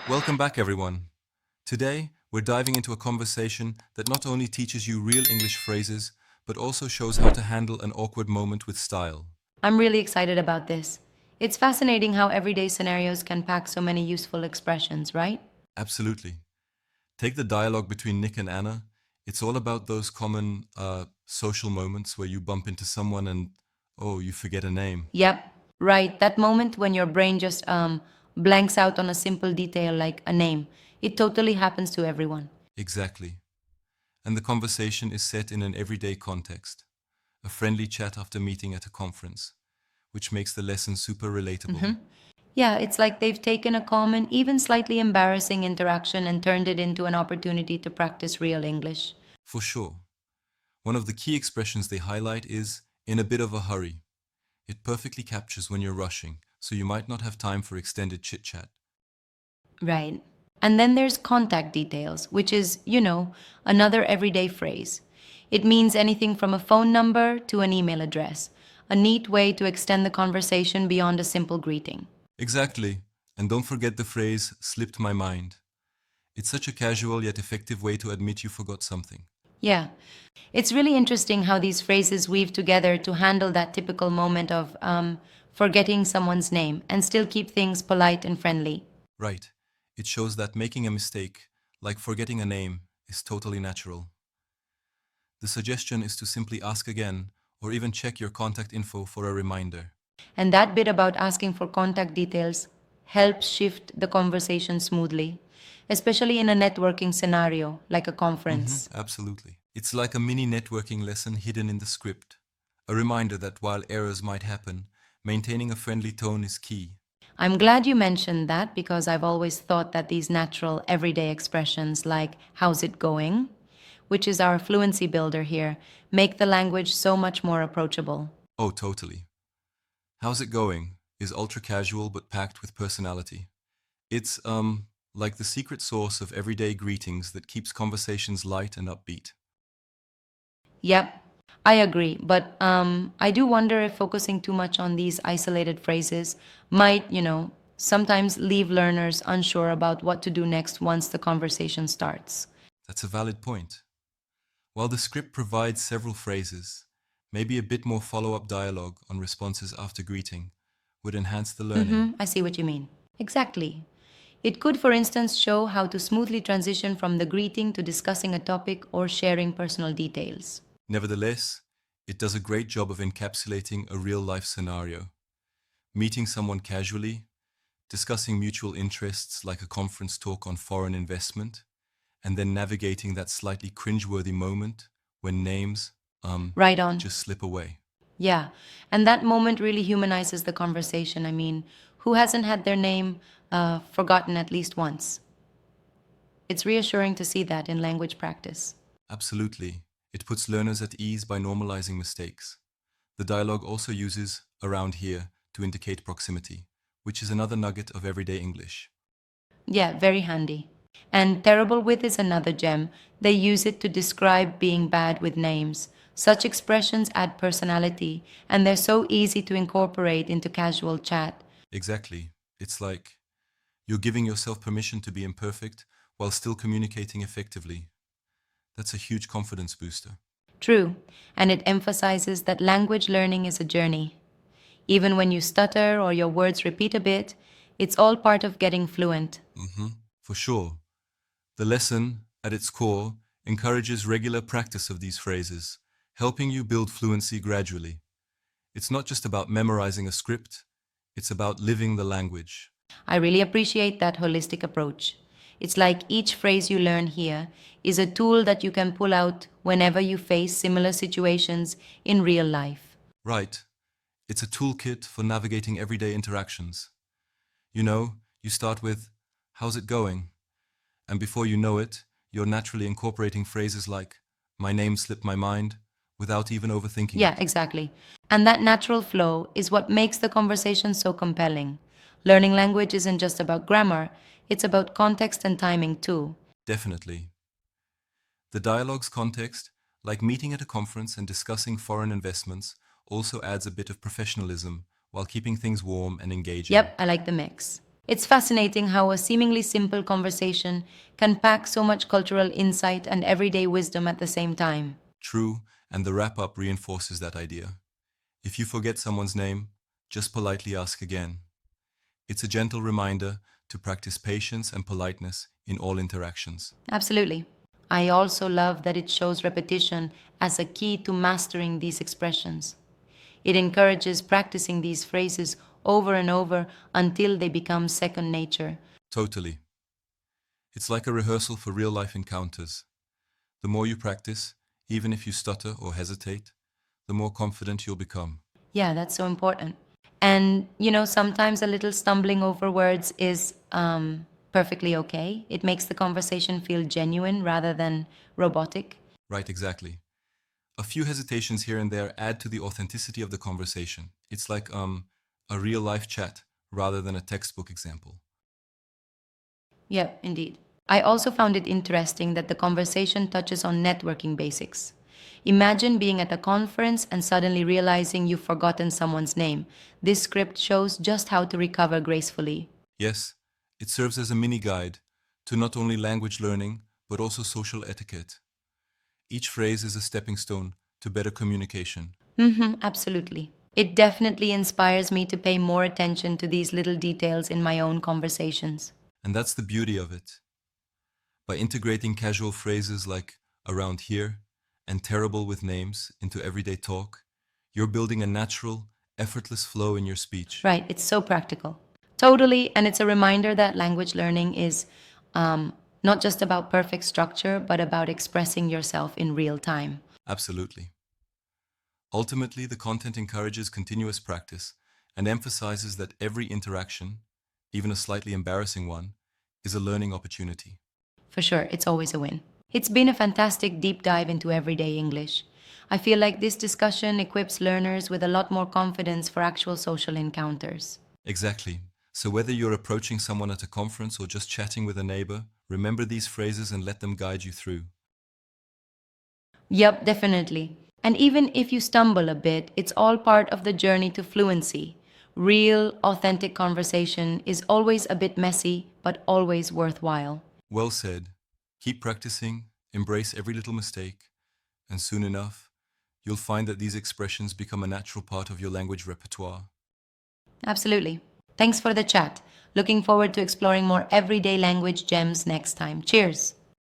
Welcome back, everyone. Today, we're diving into a conversation that not only teaches you real English phrases, but also shows how to handle an awkward moment with style. I'm really excited about this. It's fascinating how everyday scenarios can pack so many useful expressions, right? Absolutely. Take the dialogue between Nick and Anna. It's all about those common social moments where you bump into someone and, oh, you forget a name. Yep, right. That moment when your brain just blanks out on a simple detail like a name. It totally happens to everyone. Exactly. And the conversation is set in an everyday context, a friendly chat after meeting at a conference, which makes the lesson super relatable. Yeah, it's like they've taken a common, even slightly embarrassing interaction and turned it into an opportunity to practice real English. For sure. One of the key expressions they highlight is in a bit of a hurry. It perfectly captures when you're rushing, so you might not have time for extended chit chat. Right. And then there's contact details, which is, another everyday phrase. It means anything from a phone number to an email address, a neat way to extend the conversation beyond a simple greeting. Exactly. And don't forget the phrase slipped my mind. It's such a casual yet effective way to admit you forgot something. Yeah. It's really interesting how these phrases weave together to handle that typical moment of forgetting someone's name and still keep things polite and friendly. Right. It shows that making a mistake, like forgetting a name, is totally natural. The suggestion is to simply ask again or even check your contact info for a reminder. And that bit about asking for contact details helps shift the conversation smoothly, especially in a networking scenario like a conference. Absolutely. It's like a mini networking lesson hidden in the script. A reminder that while errors might happen, maintaining a friendly tone is key. I'm glad you mentioned that because I've always thought that these natural everyday expressions like how's it going, which is our fluency builder here, make the language so much more approachable. Oh, totally. How's it going? Is ultra casual but packed with personality. It's, like the secret sauce of everyday greetings that keeps conversations light and upbeat. Yep, I agree, but I do wonder if focusing too much on these isolated phrases might, sometimes leave learners unsure about what to do next once the conversation starts. That's a valid point. While the script provides several phrases, maybe a bit more follow up dialogue on responses after greeting would enhance the learning. I see what you mean. Exactly. It could, for instance, show how to smoothly transition from the greeting to discussing a topic or sharing personal details. Nevertheless, it does a great job of encapsulating a real life scenario. Meeting someone casually, discussing mutual interests like a conference talk on foreign investment, and then navigating that slightly cringeworthy moment when names, Right on. just slip away. Yeah. And that moment really humanizes the conversation. I mean, who hasn't had their name forgotten at least once? It's reassuring to see that in language practice. Absolutely. It puts learners at ease by normalizing mistakes. The dialogue also uses around here to indicate proximity, which is another nugget of everyday English. Yeah, very handy. And terrible with is another gem. They use it to describe being bad with names. Such expressions add personality, and they're so easy to incorporate into casual chat. Exactly. It's like you're giving yourself permission to be imperfect while still communicating effectively. That's a huge confidence booster. True, and it emphasizes that language learning is a journey. Even when you stutter or your words repeat a bit, it's all part of getting fluent. For sure. The lesson, at its core, encourages regular practice of these phrases, helping you build fluency gradually. It's not just about memorizing a script, it's about living the language. I really appreciate that holistic approach. It's like each phrase you learn here is a tool that you can pull out whenever you face similar situations in real life. Right. It's a toolkit for navigating everyday interactions. You know, you start with, how's it going? And before you know it, you're naturally incorporating phrases like, my name slipped my mind, without even overthinking Yeah, it. exactly. And that natural flow is what makes the conversation so compelling. Learning language isn't just about grammar, it's about context and timing too. Definitely. The dialogue's context, like meeting at a conference and discussing foreign investments, also adds a bit of professionalism while keeping things warm and engaging. Yep, I like the mix. It's fascinating how a seemingly simple conversation can pack so much cultural insight and everyday wisdom at the same time. True, and the wrap up reinforces that idea. If you forget someone's name, just politely ask again. It's a gentle reminder to practice patience and politeness in all interactions. Absolutely. I also love that it shows repetition as a key to mastering these expressions. It encourages practicing these phrases over and over until they become second nature. Totally. It's like a rehearsal for real life encounters. The more you practice, even if you stutter or hesitate, the more confident you'll become. Yeah, that's so important. And, sometimes a little stumbling over words is perfectly okay. It makes the conversation feel genuine rather than robotic. Right, exactly. A few hesitations here and there add to the authenticity of the conversation. It's like a real life chat rather than a textbook example. Yeah, indeed. I also found it interesting that the conversation touches on networking basics. Imagine being at a conference and suddenly realizing you've forgotten someone's name. This script shows just how to recover gracefully. Yes, it serves as a mini guide to not only language learning, but also social etiquette. Each phrase is a stepping stone to better communication. Absolutely. It definitely inspires me to pay more attention to these little details in my own conversations. And that's the beauty of it. By integrating casual phrases like around here and terrible with names into everyday talk, you're building a natural, effortless flow in your speech. Right, it's so practical. Totally, and it's a reminder that language learning is not just about perfect structure, but about expressing yourself in real time. Absolutely. Ultimately, the content encourages continuous practice and emphasizes that every interaction, even a slightly embarrassing one, is a learning opportunity. For sure, it's always a win. It's been a fantastic deep dive into everyday English. I feel like this discussion equips learners with a lot more confidence for actual social encounters. Exactly. So, whether you're approaching someone at a conference or just chatting with a neighbor, remember these phrases and let them guide you through. Yep, definitely. And even if you stumble a bit, it's all part of the journey to fluency. Real, authentic conversation is always a bit messy, but always worthwhile. Well said. Keep practicing, embrace every little mistake, and soon enough, you'll find that these expressions become a natural part of your language repertoire. Absolutely. Thanks for the chat. Looking forward to exploring more everyday language gems next time. Cheers.